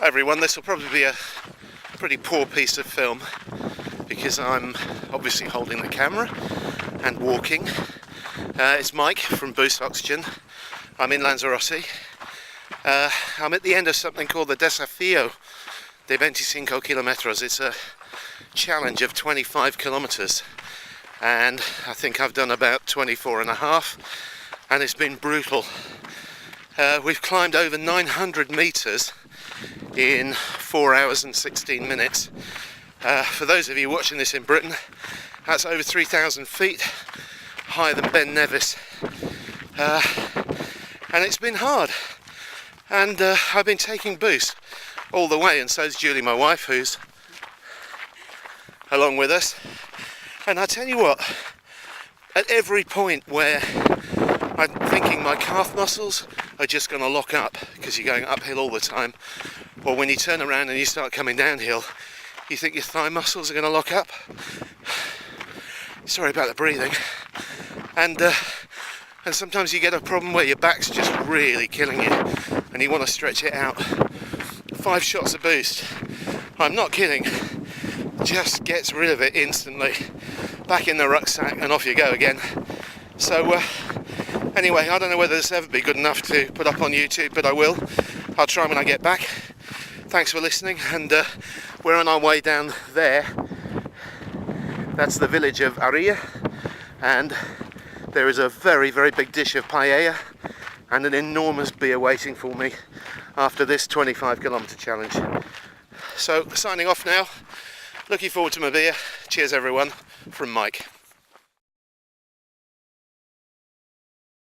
Hi everyone, this will probably be a pretty poor piece of film because I'm obviously holding the camera and walking. It's Mike from Boost Oxygen. I'm in Lanzarote. I'm at the end of something called the Desafio de 25 kilometros. It's a challenge of 25 kilometers and I think I've done about 24 and a half, and it's been brutal. We've climbed over 900 meters in 4 hours and 16 minutes. For those of you watching this in Britain, that's over 3,000 feet, higher than Ben Nevis. And it's been hard. And I've been taking Boost all the way, and so's Julie, my wife, who's along with us. And I tell you what, at every point where I'm thinking my calf muscles are just going to lock up because you're going uphill all the time, or when you turn around and you start coming downhill, you think your thigh muscles are going to lock up. Sorry about the breathing. And sometimes you get a problem where your back's just really killing you and you want to stretch it out. 5 shots of Boost, I'm not kidding, just gets rid of it instantly. Back in the rucksack and off you go again. So anyway, I don't know whether this will ever be good enough to put up on YouTube, but I will. I'll try when I get back. Thanks for listening, and we're on our way down there. That's the village of Aria, and there is a very, very big dish of paella and an enormous beer waiting for me after this 25 kilometre challenge. So signing off now, looking forward to my beer. Cheers everyone, from Mike.